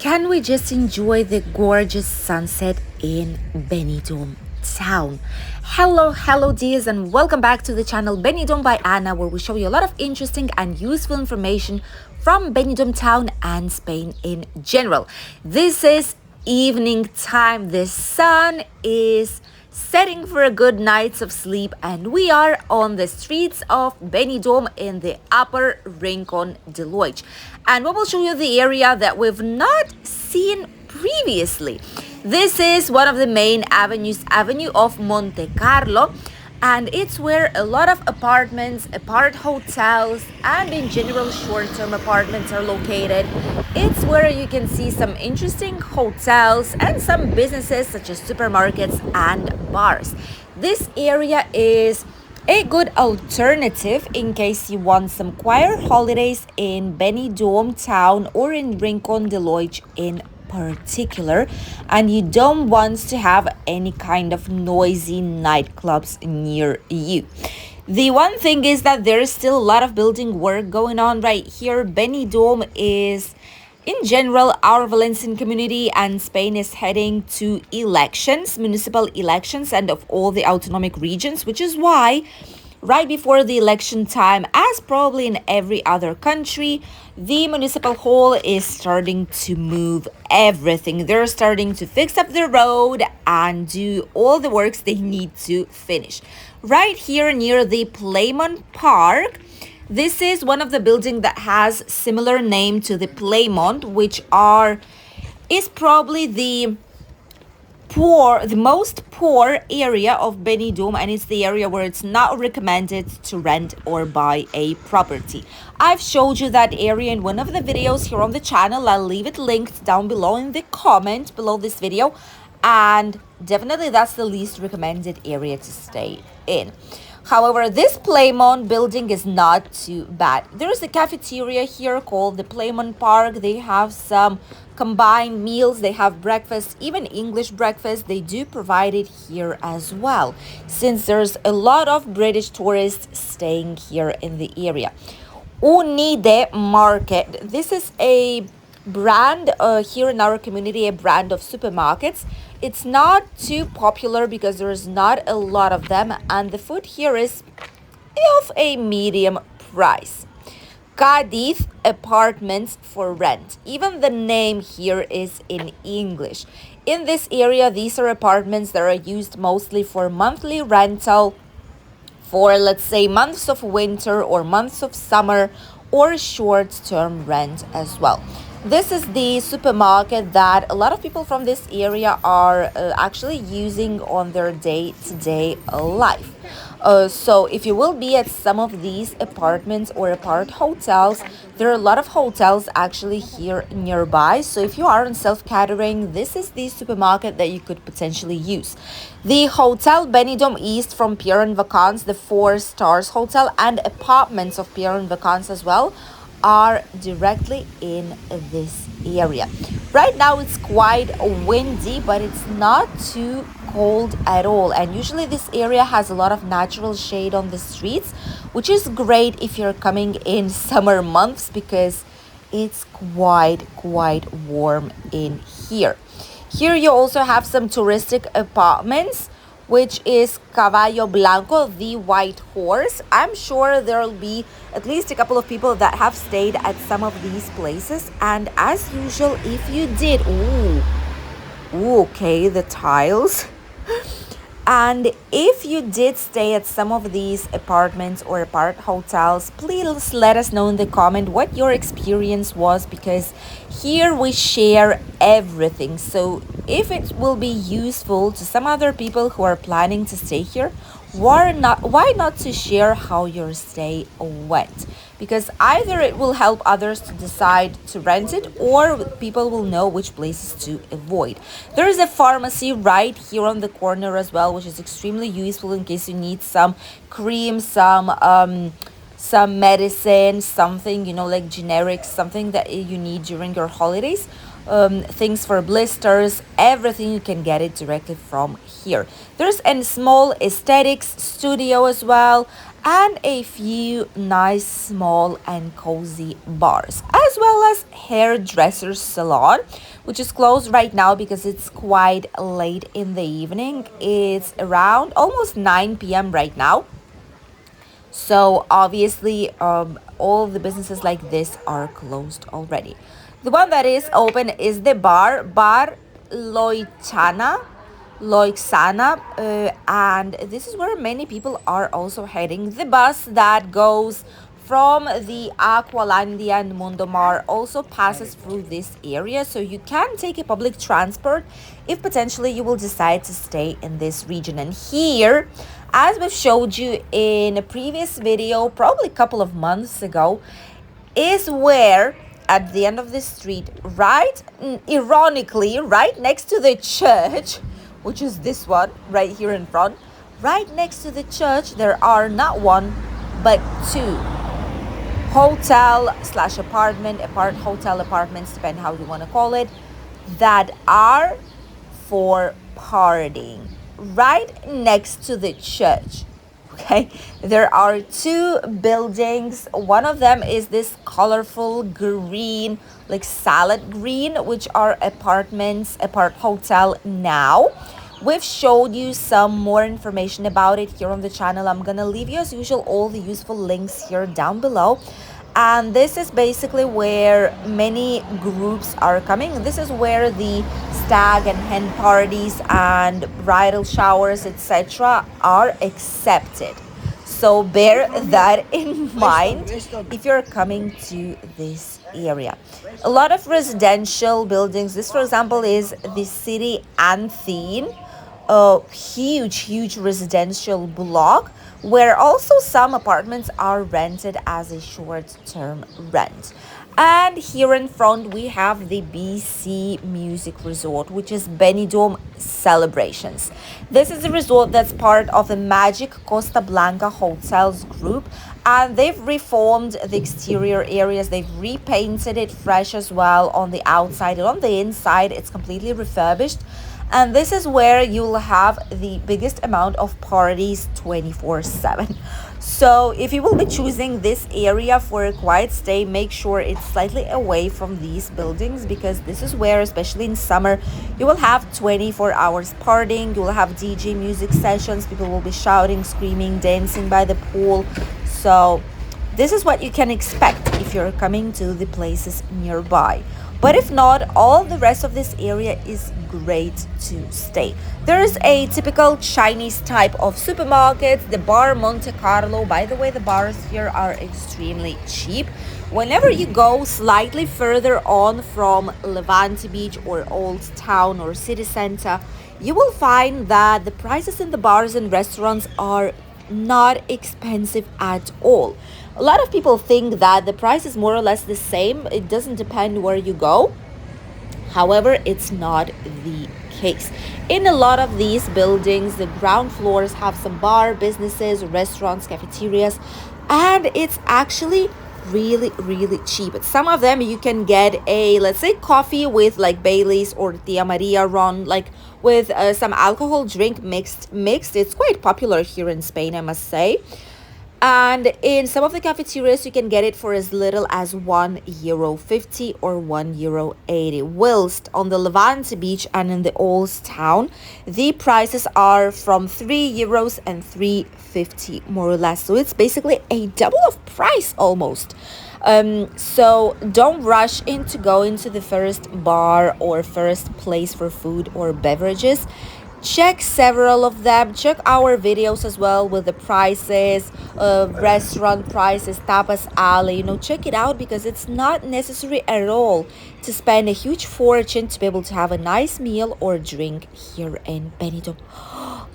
Can we just enjoy the gorgeous sunset in Benidorm town? Hello dears, and welcome back to the channel Benidorm by Anna, where we show you a lot of interesting and useful information from Benidorm town and Spain in general. This is evening time. The sun is setting for a good night's of sleep, and we are on the streets of Benidorm in the upper Rincon de Loix, and we will show you the area that we've not seen previously. This is one of the main avenues, Avenue of Monte Carlo, and it's where a lot of apartments, Aparthotels, and in general short-term apartments are located. It's where you can see some interesting hotels and some businesses such as supermarkets and bars. This area is a good alternative in case you want some quiet holidays in Benidorm town or in Rincon de Loix in particular, and you don't want to have any kind of noisy nightclubs near you. The one thing is that there is still a lot of building work going on right here. Benidorm is, in general, our Valencian community, and Spain is heading to elections, municipal elections, and of all the autonomic regions, which is why right before the election time, as probably in every other country, the Municipal Hall is starting to move everything. They're starting to fix up the road and do all the works they need to finish. Right here near the Playmont Park, this is one of the buildings that has similar name to the Playmont, which is probably the most poor area of Benidorm, and it's the area where it's not recommended to rent or buy a property. I've showed you that area in one of the videos here on the channel. I'll leave it linked down below in the comment below this video, and definitely that's the least recommended area to stay in. However, this Playmont building is not too bad. There's a cafeteria here called the Playmont Park. They have some combined meals. They have breakfast, even English breakfast. They do provide it here as well, since there's a lot of British tourists staying here in the area. Unide Market. This is a brand here in our community, a brand of supermarkets. It's not too popular because there's not a lot of them, and the food here is of a medium price. Cadiz Apartments for rent. Even the name here is in English. In this area, these are apartments that are used mostly for monthly rental for, let's say, months of winter or months of summer, or short-term rent as well. This is the supermarket that a lot of people from this area are actually using on their day-to-day life. So if you will be at some of these apartments or Aparthotels, there are a lot of hotels actually here nearby. So if you are in self-catering, this is the supermarket that you could potentially use. The Hotel Benidorm East from Pierre and Vacances, the 4 stars hotel, and apartments of Pierre and Vacances as well, are directly in this area. Right now it's quite windy, but it's not too cold at all, and usually this area has a lot of natural shade on the streets, which is great if you're coming in summer months because it's quite warm in here. Here you also have some touristic apartments, which is Caballo Blanco, the white horse. I'm sure there'll be at least a couple of people that have stayed at some of these places, and as usual, if you did, okay, the tiles. And if you did stay at some of these apartments or Aparthotels, please let us know in the comment what your experience was, because here we share everything. So if it will be useful to some other people who are planning to stay here, why not to share how your stay went? Because either it will help others to decide to rent it, or people will know which places to avoid. There is a pharmacy right here on the corner as well, which is extremely useful in case you need some cream, some medicine, something, like generic, something that you need during your holidays. Things for blisters, everything, you can get it directly from here. There's a small aesthetics studio as well, and a few nice small and cozy bars, as well as hairdresser's salon, which is closed right now because it's quite late in the evening. It's around almost 9 p.m. right now. So obviously, all the businesses like this are closed already. The one that is open is the Bar Loichana, Loixana, and this is where many people are also heading. The bus that goes from the Aqualandia and Mundomar also passes through this area, so you can take a public transport if potentially you will decide to stay in this region. And here, as we've showed you in a previous video, probably a couple of months ago, is where at the end of the street, right, ironically, right next to the church, which is this one right here in front, right next to the church, there are not one, but two hotel slash apartment, hotel apartments, depending how you want to call it, that are for partying right next to the church. Okay, there are two buildings. One of them is this colorful green, like salad green, which are apartments, apart hotel now. We've showed you some more information about it here on the channel. I'm gonna leave you, as usual, all the useful links here down below. And this is basically where many groups are coming. This is where the stag and hen parties and bridal showers, etc., are accepted. So bear that in mind if you're coming to this area. A lot of residential buildings. This, for example, is the city Anthene, a huge residential block where also some apartments are rented as a short-term rent. And here in front we have the BC Music Resort, which is Benidorm Celebrations. This is a resort that's part of the Magic Costa Blanca Hotels group, and they've reformed the exterior areas. They've repainted it fresh as well on the outside, and on the inside it's completely refurbished. And this is where you'll have the biggest amount of parties 24/7. So if you will be choosing this area for a quiet stay, make sure it's slightly away from these buildings, because this is where, especially in summer, you will have 24 hours partying. You will have DJ music sessions. People will be shouting, screaming, dancing by the pool. So this is what you can expect if you're coming to the places nearby. But if not, all the rest of this area is great to stay. There is a typical Chinese type of supermarket, the Bar Monte Carlo. By the way, the bars here are extremely cheap. Whenever you go slightly further on from Levante Beach or Old Town or City Center, you will find that the prices in the bars and restaurants are not expensive at all. A lot of people think that the price is more or less the same. It doesn't depend where you go. However, it's not the case. In a lot of these buildings, the ground floors have some bar, businesses, restaurants, cafeterias, and it's actually really cheap. At some of them you can get a, let's say, coffee with like Baileys or Tia Maria ron, like with some alcohol drink mixed. It's quite popular here in Spain, I must say. And in some of the cafeterias, you can get it for as little as €1.50 or €1.80. Whilst on the Levante Beach and in the Old Town, the prices are from €3 and €3.50, more or less. So it's basically a double of price almost. So don't rush into going to the first bar or first place for food or beverages. Check several of them. Check our videos as well with the prices, restaurant prices, tapas alley. Check it out, because it's not necessary at all to spend a huge fortune to be able to have a nice meal or drink here in Benidorm.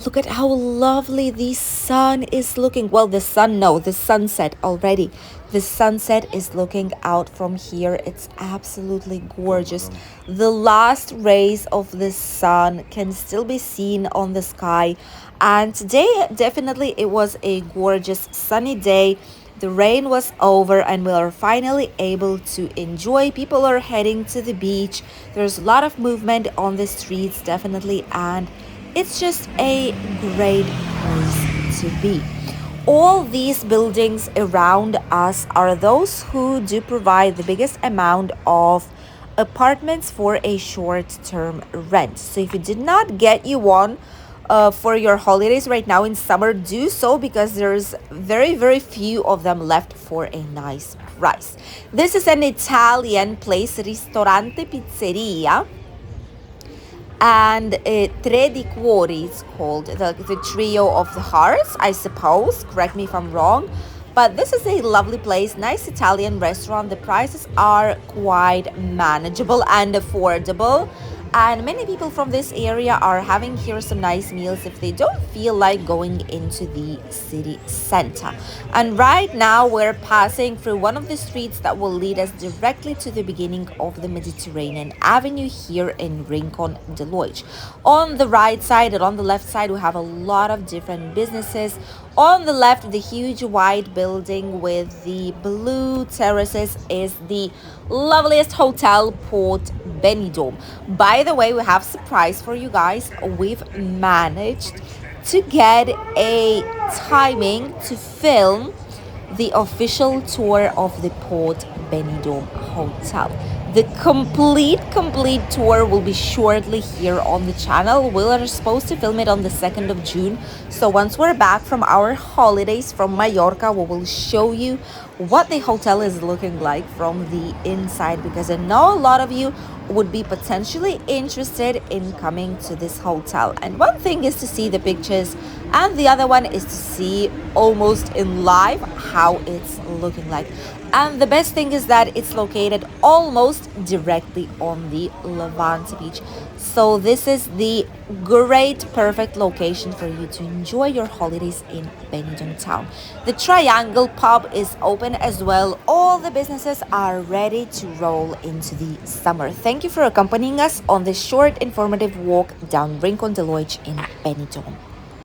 Look at how lovely the sun is looking. Well, the sunset already. The sunset is looking out from here. It's absolutely gorgeous. The last rays of the sun can still be seen on the sky. And today, definitely, it was a gorgeous sunny day. The rain was over and we are finally able to enjoy. People are heading to the beach. There's a lot of movement on the streets, definitely. And it's just a great place to be. All these buildings around us are those who do provide the biggest amount of apartments for a short-term rent. So if you did not get you one for your holidays right now in summer, do so because there's very few of them left for a nice price. This is an Italian place, ristorante pizzeria, and Tre di Cuori is called, the trio of the hearts, I suppose. Correct me if I'm wrong. But this is a lovely place, nice Italian restaurant. The prices are quite manageable and affordable. And many people from this area are having here some nice meals if they don't feel like going into the city center. And right now we're passing through one of the streets that will lead us directly to the beginning of the Mediterranean Avenue here in Rincon de Loix. On the right side and on the left side, we have a lot of different businesses. On the left, the huge white building with the blue terraces is the loveliest hotel, Port Benidorm. By the way, we have a surprise for you guys. We've managed to get a timing to film the official tour of the Port Benidorm Hotel. The complete tour will be shortly here on the channel. We are supposed to film it on the 2nd of June. So once we're back from our holidays from Mallorca, we will show you what the hotel is looking like from the inside, because I know a lot of you would be potentially interested in coming to this hotel. And one thing is to see the pictures, and the other one is to see almost in live how it's looking like. And the best thing is that it's located almost directly on the Levante Beach. So this is the great, perfect location for you to enjoy your holidays in Benidorm town. The Triangle pub is open as well. All the businesses are ready to roll into the summer. Thank you for accompanying us on this short, informative walk down Rincon de Loix in Benidorm.